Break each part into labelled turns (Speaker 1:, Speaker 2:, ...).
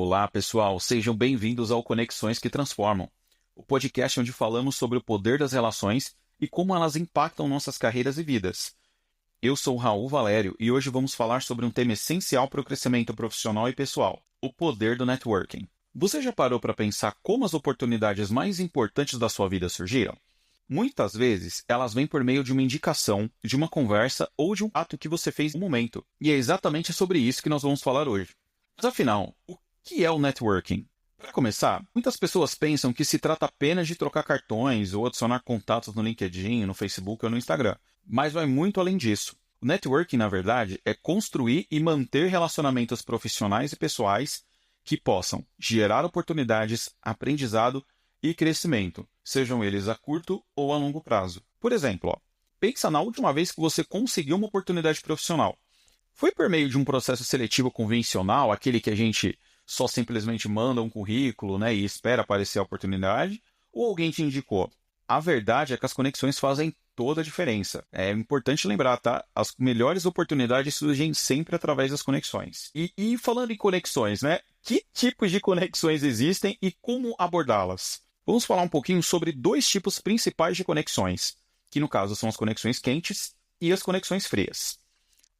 Speaker 1: Olá, pessoal, sejam bem-vindos ao Conexões que Transformam, o podcast onde falamos sobre o poder das relações e como elas impactam nossas carreiras e vidas. Eu sou Raul Valério e hoje vamos falar sobre um tema essencial para o crescimento profissional e pessoal, o poder do networking. Você já parou para pensar como as oportunidades mais importantes da sua vida surgiram? Muitas vezes, elas vêm por meio de uma indicação, de uma conversa ou de um ato que você fez no momento. E é exatamente sobre isso que nós vamos falar hoje. Mas afinal, o que é o networking? Para começar, muitas pessoas pensam que se trata apenas de trocar cartões ou adicionar contatos no LinkedIn, no Facebook ou no Instagram. Mas vai muito além disso. O networking, na verdade, é construir e manter relacionamentos profissionais e pessoais que possam gerar oportunidades, aprendizado e crescimento, sejam eles a curto ou a longo prazo. Por exemplo, pensa na última vez que você conseguiu uma oportunidade profissional. Foi por meio de um processo seletivo convencional, aquele que a gente só simplesmente manda um currículo, e espera aparecer a oportunidade, ou alguém te indicou? A verdade é que as conexões fazem toda a diferença. É importante lembrar, tá? As melhores oportunidades surgem sempre através das conexões. E falando em conexões, que tipos de conexões existem e como abordá-las? Vamos falar um pouquinho sobre dois tipos principais de conexões, que no caso são as conexões quentes e as conexões frias.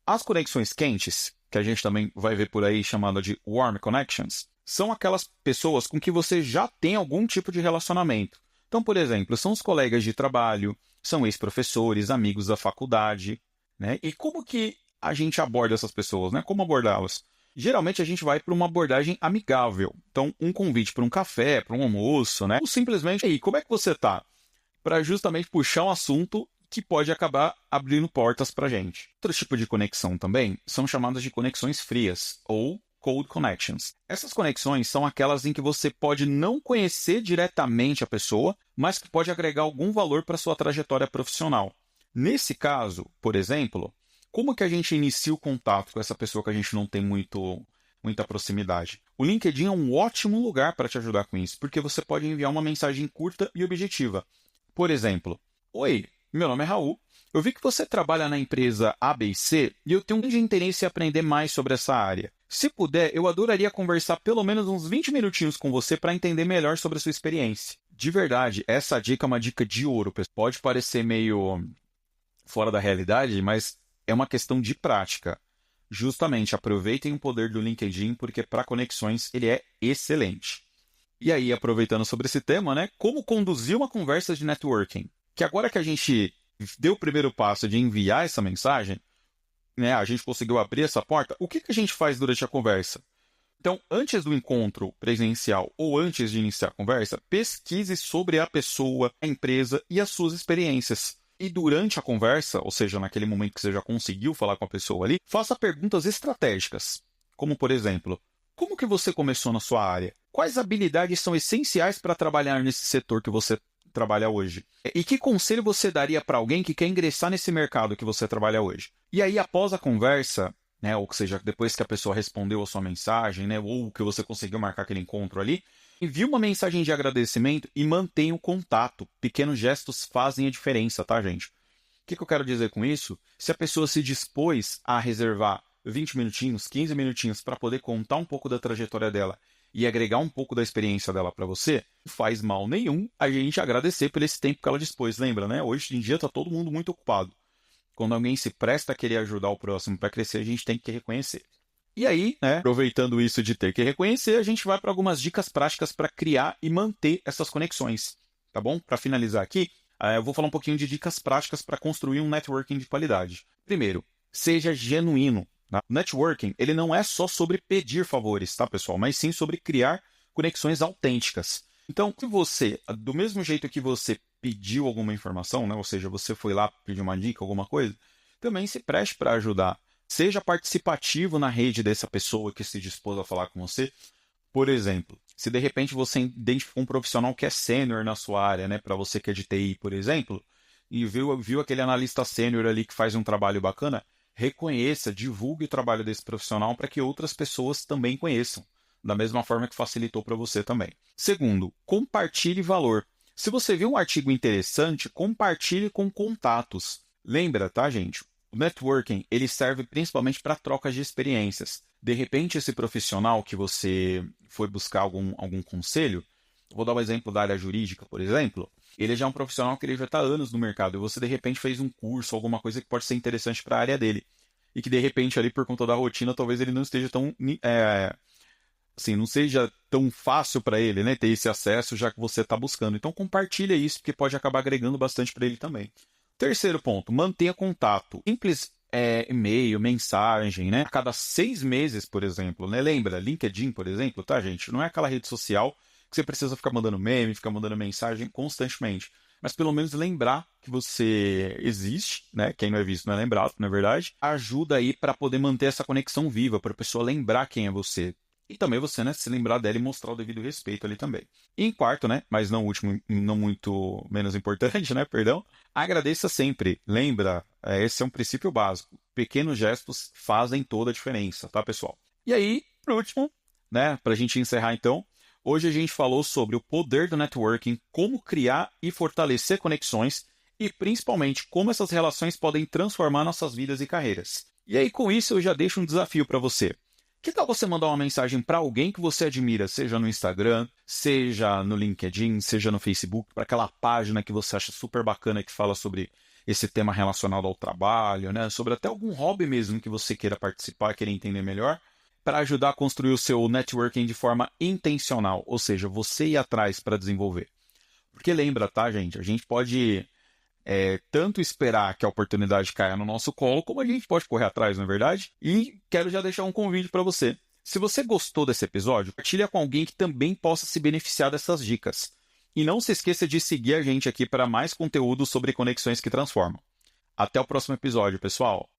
Speaker 1: As conexões quentes, que a gente também vai ver por aí chamada de warm connections, são aquelas pessoas com que você já tem algum tipo de relacionamento. Então, por exemplo, são os colegas de trabalho, são ex-professores, amigos da faculdade, E como que a gente aborda essas pessoas, Como abordá-las? Geralmente a gente vai para uma abordagem amigável. Então, um convite para um café, para um almoço, Ou simplesmente, aí, como é que você tá? Para justamente puxar um assunto que pode acabar abrindo portas para a gente. Outro tipo de conexão também são chamadas de conexões frias, ou cold connections. Essas conexões são aquelas em que você pode não conhecer diretamente a pessoa, mas que pode agregar algum valor para a sua trajetória profissional. Nesse caso, por exemplo, como que a gente inicia o contato com essa pessoa que a gente não tem muita proximidade? O LinkedIn é um ótimo lugar para te ajudar com isso, porque você pode enviar uma mensagem curta e objetiva. Por exemplo, oi, meu nome é Raul, eu vi que você trabalha na empresa ABC e eu tenho um grande interesse em aprender mais sobre essa área. Se puder, eu adoraria conversar pelo menos uns 20 minutinhos com você para entender melhor sobre a sua experiência. De verdade, essa dica é uma dica de ouro. Pode parecer meio fora da realidade, mas é uma questão de prática. Justamente, aproveitem o poder do LinkedIn, porque para conexões ele é excelente. E aí, aproveitando sobre esse tema, como conduzir uma conversa de networking? Que agora que a gente deu o primeiro passo de enviar essa mensagem, a gente conseguiu abrir essa porta, o que a gente faz durante a conversa? Então, antes do encontro presencial ou antes de iniciar a conversa, pesquise sobre a pessoa, a empresa e as suas experiências. E durante a conversa, ou seja, naquele momento que você já conseguiu falar com a pessoa ali, faça perguntas estratégicas, como por exemplo, como que você começou na sua área? Quais habilidades são essenciais para trabalhar nesse setor que você trabalha hoje? E que conselho você daria para alguém que quer ingressar nesse mercado que você trabalha hoje? E aí, após a conversa, ou seja, depois que a pessoa respondeu a sua mensagem, ou que você conseguiu marcar aquele encontro ali, envie uma mensagem de agradecimento e mantenha o contato. Pequenos gestos fazem a diferença, tá, gente? O que eu quero dizer com isso? Se a pessoa se dispôs a reservar 20 minutinhos, 15 minutinhos para poder contar um pouco da trajetória dela e agregar um pouco da experiência dela para você, não faz mal nenhum a gente agradecer por esse tempo que ela dispôs. Lembra, Hoje em dia está todo mundo muito ocupado. Quando alguém se presta a querer ajudar o próximo para crescer, a gente tem que reconhecer. E aí, aproveitando isso de ter que reconhecer, a gente vai para algumas dicas práticas para criar e manter essas conexões, tá bom? Para finalizar aqui, eu vou falar um pouquinho de dicas práticas para construir um networking de qualidade. Primeiro, seja genuíno. O networking, ele não é só sobre pedir favores, tá, pessoal? Mas sim sobre criar conexões autênticas. Então, se você, do mesmo jeito que você pediu alguma informação, ou seja, você foi lá pedir uma dica, alguma coisa, também se preste para ajudar. Seja participativo na rede dessa pessoa que se dispôs a falar com você. Por exemplo, se de repente você identificou um profissional que é sênior na sua área, para você que é de TI, por exemplo, e viu aquele analista sênior ali que faz um trabalho bacana, reconheça, divulgue o trabalho desse profissional para que outras pessoas também conheçam, da mesma forma que facilitou para você também. Segundo, compartilhe valor. Se você viu um artigo interessante, compartilhe com contatos. Lembra, tá, gente? O networking ele serve principalmente para trocas de experiências. De repente, esse profissional que você foi buscar algum conselho, vou dar um exemplo da área jurídica, por exemplo, ele já é um profissional que ele já está há anos no mercado, e você de repente fez um curso, alguma coisa que pode ser interessante para a área dele, e que de repente ali por conta da rotina, talvez ele não esteja tão, assim, não seja tão fácil para ele, né, ter esse acesso já que você está buscando. Então compartilha isso, porque pode acabar agregando bastante para ele também. Terceiro ponto, mantenha contato. Simples e-mail, mensagem, né? A cada 6 meses, por exemplo, né? Lembra, LinkedIn, por exemplo, tá, gente? Não é aquela rede social que você precisa ficar mandando meme, ficar mandando mensagem constantemente. Mas pelo menos lembrar que você existe, né? Quem não é visto não é lembrado, na verdade. Ajuda aí para poder manter essa conexão viva, para a pessoa lembrar quem é você. E também você, né, se lembrar dela e mostrar o devido respeito ali também. E em quarto, né, mas não último, não muito menos importante, né, perdão, agradeça sempre. Lembra, esse é um princípio básico. Pequenos gestos fazem toda a diferença, tá, pessoal? E aí, por último, né, para a gente encerrar então, hoje a gente falou sobre o poder do networking, como criar e fortalecer conexões e principalmente como essas relações podem transformar nossas vidas e carreiras. E aí, com isso, eu já deixo um desafio para você. Que tal você mandar uma mensagem para alguém que você admira, seja no Instagram, seja no LinkedIn, seja no Facebook, para aquela página que você acha super bacana que fala sobre esse tema relacionado ao trabalho, né? Sobre até algum hobby mesmo que você queira participar, queira entender melhor, para ajudar a construir o seu networking de forma intencional, ou seja, você ir atrás para desenvolver. Porque lembra, tá, gente? A gente pode tanto esperar que a oportunidade caia no nosso colo, como a gente pode correr atrás, não é verdade? E quero já deixar um convite para você. Se você gostou desse episódio, compartilha com alguém que também possa se beneficiar dessas dicas. E não se esqueça de seguir a gente aqui para mais conteúdo sobre conexões que transformam. Até o próximo episódio, pessoal!